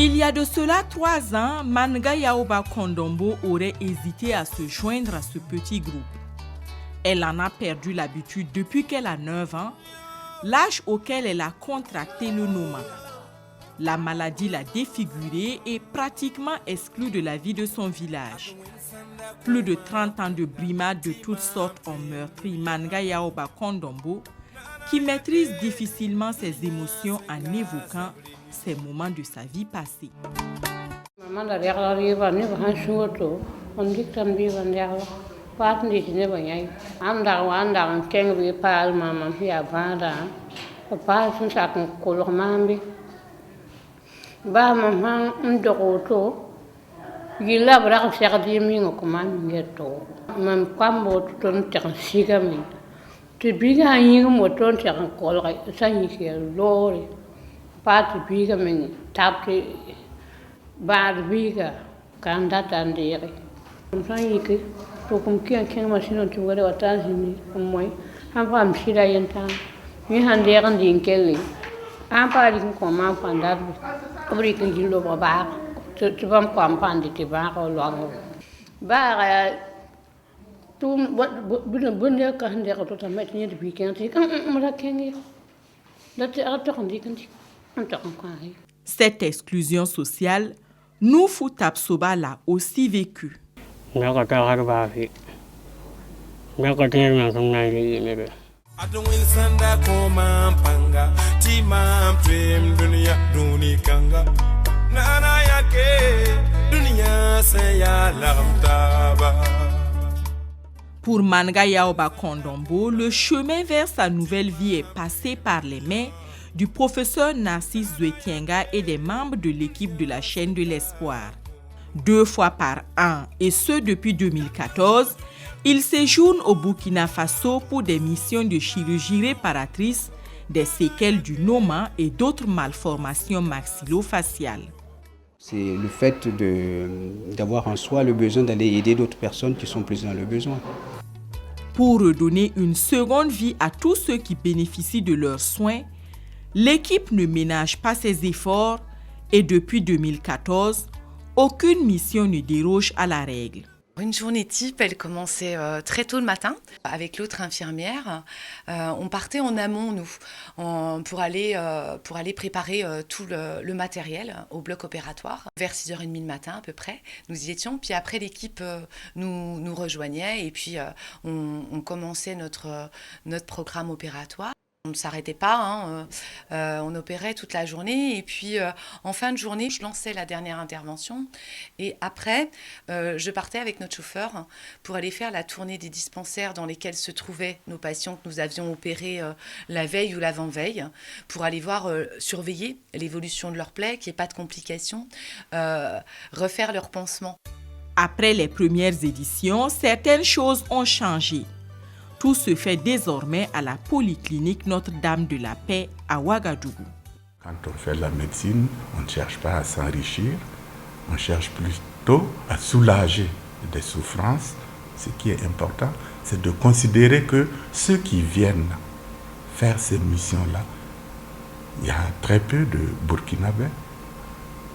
Il y a de cela 3 ans, Manga Yaoba Kondombo aurait hésité à se joindre à ce petit groupe. Elle en a perdu l'habitude depuis qu'elle a 9 ans, l'âge auquel elle a contracté le Noma. La maladie l'a défigurée et pratiquement exclue de la vie de son village. Plus de 30 ans de brimades de toutes sortes ont meurtri Manga Yaoba Kondombo, qui maîtrise difficilement ses émotions en évoquant ces moments de sa vie passée. Cette exclusion sociale, Noufou Tapsoba l'a aussi vécue. Pour Manga Yaoba Kondombo, le chemin vers sa nouvelle vie est passé par les mains du professeur Narcisse Zouetienga et des membres de l'équipe de la chaîne de l'espoir. 2 fois par an, et ce depuis 2014, il séjourne au Burkina Faso pour des missions de chirurgie réparatrice des séquelles du Noma et d'autres malformations maxillo-faciales. C'est le fait d'avoir en soi le besoin d'aller aider d'autres personnes qui sont plus dans le besoin. Pour redonner une seconde vie à tous ceux qui bénéficient de leurs soins, l'équipe ne ménage pas ses efforts et depuis 2014, aucune mission ne déroge à la règle. Une journée type, elle commençait très tôt le matin avec l'autre infirmière. On partait en amont, nous, pour aller préparer tout le matériel au bloc opératoire. Vers 6h30 le matin à peu près, nous y étions. Puis après, l'équipe nous rejoignait et puis on commençait notre programme opératoire. On ne s'arrêtait pas, on opérait toute la journée et puis en fin de journée, je lançais la dernière intervention et après, je partais avec notre chauffeur pour aller faire la tournée des dispensaires dans lesquels se trouvaient nos patients que nous avions opérés la veille ou l'avant-veille pour aller voir, surveiller l'évolution de leur plaie, qu'il n'y ait pas de complications, refaire leur pansement. Après les premières éditions, certaines choses ont changé. Tout se fait désormais à la polyclinique Notre-Dame de la Paix à Ouagadougou. Quand on fait la médecine, on ne cherche pas à s'enrichir, on cherche plutôt à soulager des souffrances. Ce qui est important, c'est de considérer que ceux qui viennent faire ces missions-là, il y a très peu de Burkinabés,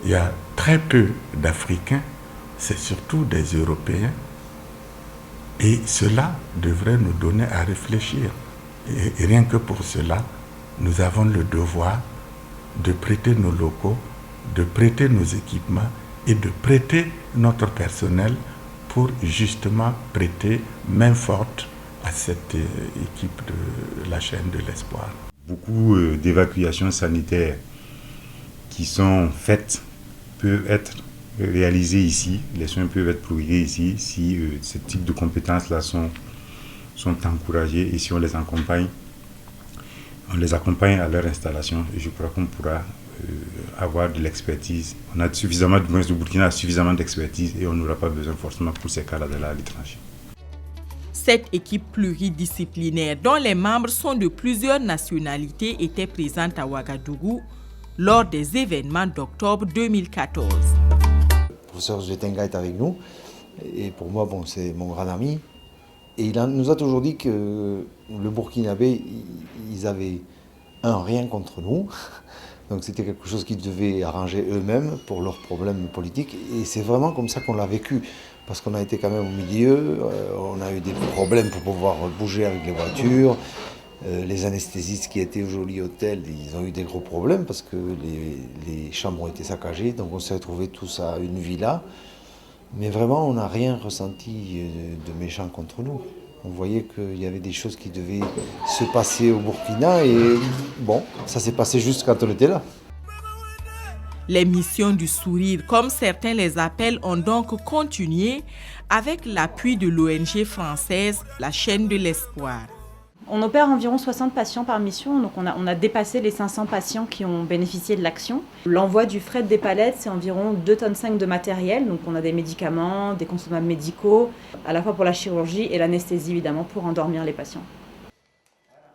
il y a très peu d'Africains, c'est surtout des Européens. Et cela devrait nous donner à réfléchir. Et rien que pour cela, nous avons le devoir de prêter nos locaux, de prêter nos équipements et de prêter notre personnel pour justement prêter main forte à cette équipe de la chaîne de l'espoir. Beaucoup d'évacuations sanitaires qui sont faites peuvent être réalisés ici, les soins peuvent être prodigués ici si ce type de compétences-là sont encouragées et si on les accompagne à leur installation. Et je crois qu'on pourra avoir de l'expertise. On a suffisamment, du moins le Burkina a suffisamment d'expertise et on n'aura pas besoin forcément pour ces cas-là d'aller à l'étranger. Cette équipe pluridisciplinaire dont les membres sont de plusieurs nationalités était présente à Ouagadougou lors des événements d'octobre 2014. Le professeur Zouetienga est avec nous et pour moi, c'est mon grand ami. Et il nous a toujours dit que le Burkinabé, ils avaient rien contre nous, Donc c'était quelque chose qu'ils devaient arranger eux-mêmes pour leurs problèmes politiques. Et c'est vraiment comme ça qu'on l'a vécu. Parce qu'on a été quand même au milieu, on a eu des problèmes pour pouvoir bouger avec les voitures. Les anesthésistes qui étaient au Joli Hôtel, ils ont eu des gros problèmes parce que les chambres ont été saccagées. Donc on s'est retrouvés tous à une villa. Mais vraiment, on n'a rien ressenti de méchant contre nous. On voyait qu'il y avait des choses qui devaient se passer au Burkina et bon, ça s'est passé juste quand on était là. Les missions du sourire, comme certains les appellent, ont donc continué avec l'appui de l'ONG française, la chaîne de l'espoir. On opère environ 60 patients par mission, donc on a dépassé les 500 patients qui ont bénéficié de l'action. L'envoi du fret des palettes, c'est environ 2,5 tonnes de matériel, donc on a des médicaments, des consommables médicaux, à la fois pour la chirurgie et l'anesthésie évidemment pour endormir les patients.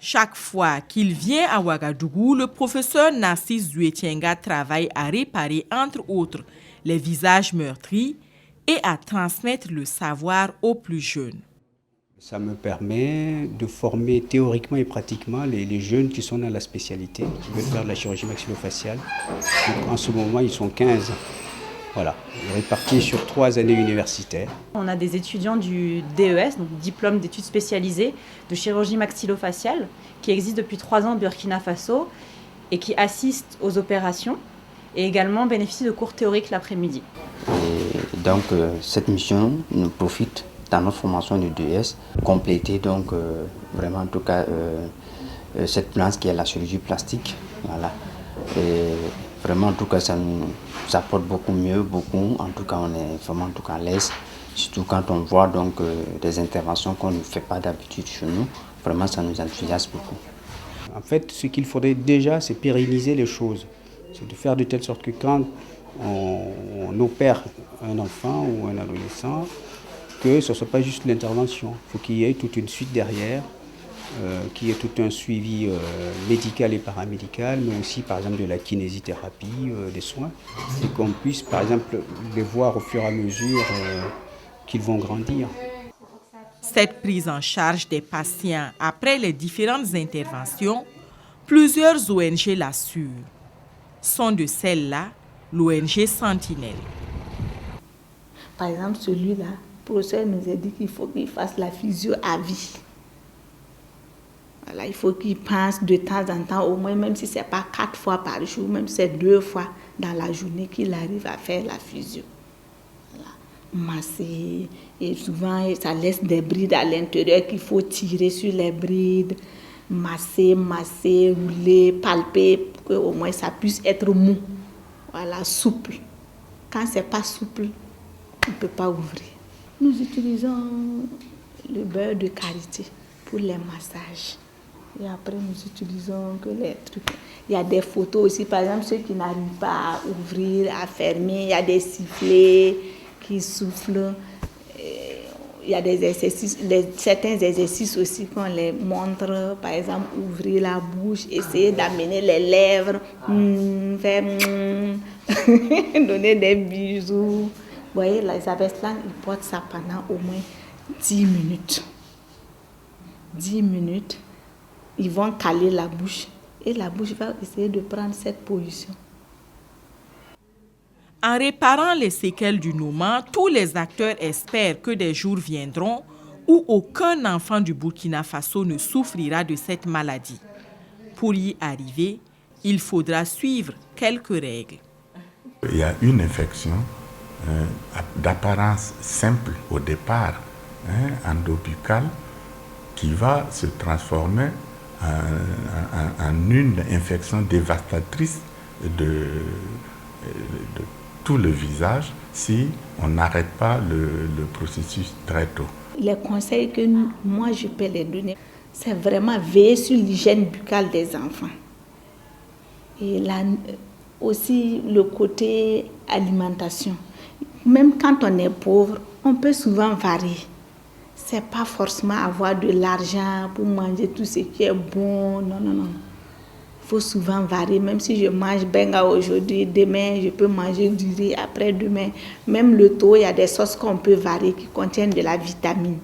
Chaque fois qu'il vient à Ouagadougou, le professeur Narcisse Zuetienga travaille à réparer, entre autres, les visages meurtris et à transmettre le savoir aux plus jeunes. Ça me permet de former théoriquement et pratiquement les jeunes qui sont dans la spécialité, qui veulent faire de la chirurgie maxillofaciale. Donc, en ce moment, ils sont 15. Voilà, répartis sur 3 années universitaires. On a des étudiants du DES, donc diplôme d'études spécialisées de chirurgie maxillofaciale, qui existent depuis 3 ans au Burkina Faso et qui assistent aux opérations et également bénéficient de cours théoriques l'après-midi. Et donc cette mission nous profite dans notre formation du DES, compléter donc vraiment en tout cas cette planche qui est la chirurgie plastique. Voilà. Et vraiment en tout cas ça nous apporte beaucoup mieux, en tout cas on est vraiment en tout cas à l'aise, surtout quand on voit donc des interventions qu'on ne fait pas d'habitude chez nous, vraiment ça nous enthousiasme beaucoup. En fait, ce qu'il faudrait déjà, c'est pérenniser les choses. C'est de faire de telle sorte que quand on opère un enfant ou un adolescent, que ce ne soit pas juste l'intervention. Il faut qu'il y ait toute une suite derrière, qu'il y ait tout un suivi médical et paramédical, mais aussi par exemple de la kinésithérapie, des soins, et qu'on puisse par exemple les voir au fur et à mesure qu'ils vont grandir. Cette prise en charge des patients après les différentes interventions, plusieurs ONG l'assurent. Sont de celles-là l'ONG Sentinelle. Par exemple, celui-là, le professeur nous a dit qu'il faut qu'il fasse la physio à vie. Voilà, il faut qu'il pense de temps en temps, au moins, même si ce n'est pas 4 fois par jour, même si c'est 2 fois dans la journée qu'il arrive à faire la physio. Voilà. Masser, et souvent ça laisse des brides à l'intérieur qu'il faut tirer sur les brides, masser, rouler, palper, pour qu'au moins ça puisse être mou, voilà, souple. Quand ce n'est pas souple, on ne peut pas ouvrir. Nous utilisons le beurre de karité pour les massages. Et après, nous utilisons que les trucs. Il y a des photos aussi, par exemple, ceux qui n'arrivent pas à ouvrir, à fermer, il y a des sifflets qui soufflent. Il y a des exercices, certains exercices aussi qu'on les montre, par exemple, ouvrir la bouche, essayer d'amener les lèvres, faire donner des bisous. Vous voyez, les Abeslan, ils portent ça pendant au moins 10 minutes. 10 minutes. Ils vont caler la bouche et la bouche va essayer de prendre cette position. En réparant les séquelles du Nouma, tous les acteurs espèrent que des jours viendront où aucun enfant du Burkina Faso ne souffrira de cette maladie. Pour y arriver, il faudra suivre quelques règles. Il y a une infection d'apparence simple au départ, endobuccale, qui va se transformer en une infection dévastatrice de tout le visage si on n'arrête pas le processus très tôt. Les conseils que moi je peux les donner, c'est vraiment veiller sur l'hygiène buccale des enfants. Et là, aussi le côté alimentation. Même quand on est pauvre, on peut souvent varier. Ce n'est pas forcément avoir de l'argent pour manger tout ce qui est bon. Non. Il faut souvent varier. Même si je mange benga aujourd'hui, demain, je peux manger du riz après-demain. Même le taux, il y a des sauces qu'on peut varier qui contiennent de la vitamine.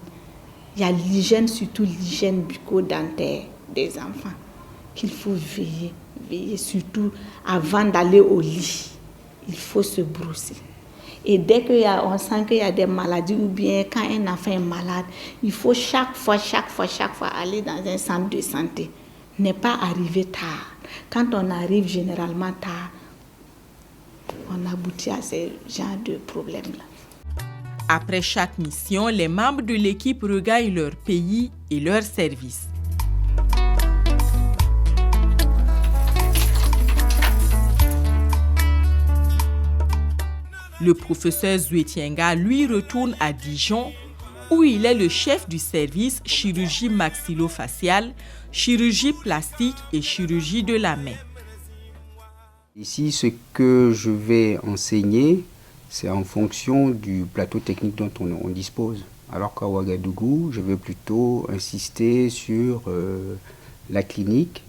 Il y a l'hygiène, surtout l'hygiène bucco-dentaire des enfants, qu'il faut veiller. réveiller, surtout avant d'aller au lit. Il faut se brosser. Et dès qu'on sent qu'il y a des maladies ou bien quand un enfant est malade, il faut chaque fois aller dans un centre de santé. Ne pas arriver tard. Quand on arrive généralement tard, on aboutit à ce genre de problèmes-là. Après chaque mission, les membres de l'équipe regagnent leur pays et leur service. Le professeur Zuetienga, lui, retourne à Dijon, où il est le chef du service chirurgie maxillofaciale, chirurgie plastique et chirurgie de la main. Ici, ce que je vais enseigner, c'est en fonction du plateau technique dont on dispose. Alors qu'à Ouagadougou, je vais plutôt insister sur la clinique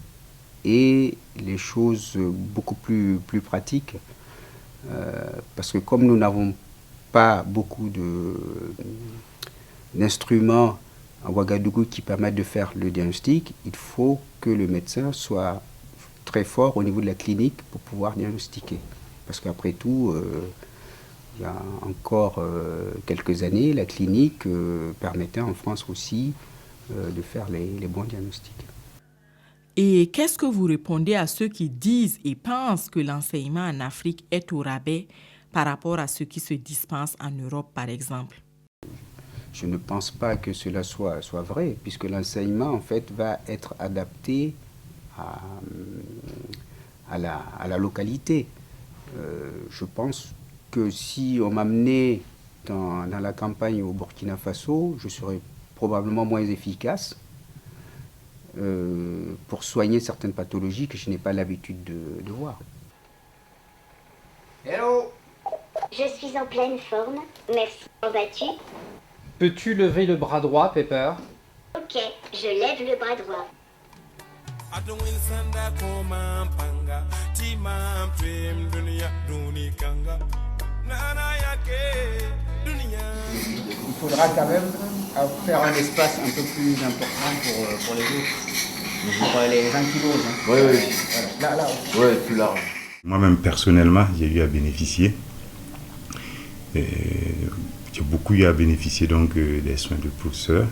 et les choses beaucoup plus pratiques. Parce que comme nous n'avons pas beaucoup d'instruments à Ouagadougou qui permettent de faire le diagnostic, il faut que le médecin soit très fort au niveau de la clinique pour pouvoir diagnostiquer. Parce qu'après tout, il y a encore quelques années, la clinique permettait en France aussi de faire les bons diagnostics. Et qu'est-ce que vous répondez à ceux qui disent et pensent que l'enseignement en Afrique est au rabais par rapport à ce qui se dispense en Europe, par exemple? Je ne pense pas que cela soit vrai, puisque l'enseignement, en fait, va être adapté à la localité. Je pense que si on m'amenait dans la campagne au Burkina Faso, je serais probablement moins efficace pour soigner certaines pathologies que je n'ai pas l'habitude de voir. Hello! Je suis en pleine forme, merci. En vas-tu? Peux-tu lever le bras droit, Pepper? Ok, je lève le bras droit. Il faudra quand même faire un espace un peu plus important pour les autres. Pour les ankyloses. Hein. Oui. Voilà. Là. Oui, plus large. Moi-même, personnellement, j'ai eu à bénéficier. J'ai beaucoup eu à bénéficier donc, des soins de professeur.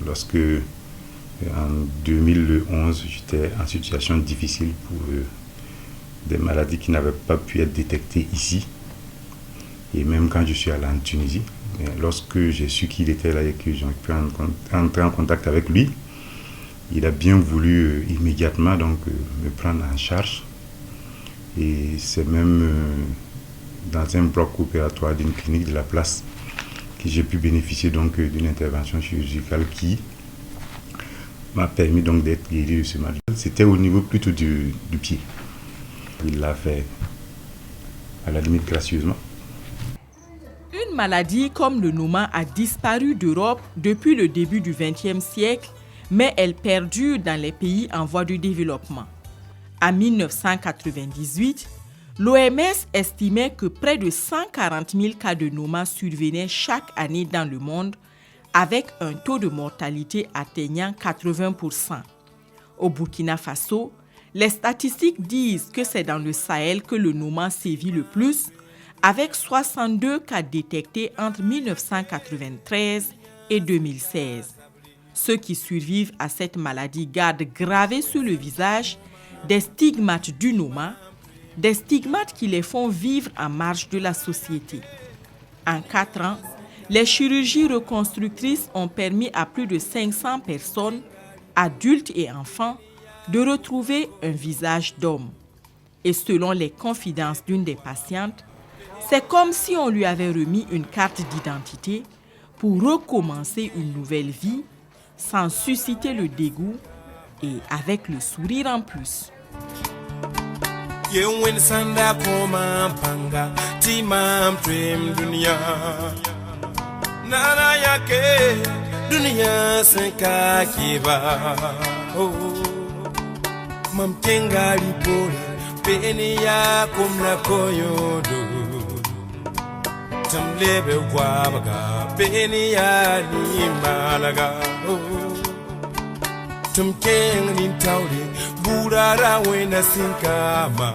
Lorsque, en 2011, j'étais en situation difficile pour des maladies qui n'avaient pas pu être détectées ici. Et même quand je suis allé en Tunisie, lorsque j'ai su qu'il était là et que j'ai pu entrer en contact avec lui, il a bien voulu immédiatement donc, me prendre en charge. Et c'est même dans un bloc opératoire d'une clinique de la place que j'ai pu bénéficier donc d'une intervention chirurgicale qui m'a permis donc d'être guéri de ce mal. C'était au niveau plutôt du pied. Il l'a fait à la limite gracieusement. Une maladie comme le Noma a disparu d'Europe depuis le début du XXe siècle, mais elle perdure dans les pays en voie de développement. En 1998, l'OMS estimait que près de 140 000 cas de Noma survenaient chaque année dans le monde, avec un taux de mortalité atteignant 80%. Au Burkina Faso, les statistiques disent que c'est dans le Sahel que le Noma sévit le plus, avec 62 cas détectés entre 1993 et 2016. Ceux qui survivent à cette maladie gardent gravés sur le visage des stigmates du Noma, des stigmates qui les font vivre en marge de la société. En 4 ans, les chirurgies reconstructrices ont permis à plus de 500 personnes, adultes et enfants, de retrouver un visage d'homme. Et selon les confidences d'une des patientes, c'est comme si on lui avait remis une carte d'identité pour recommencer une nouvelle vie sans susciter le dégoût et avec le sourire en plus. Tamlebe wabaga beni ya ni malaga tumkeng ni tawli Burara wena sinkama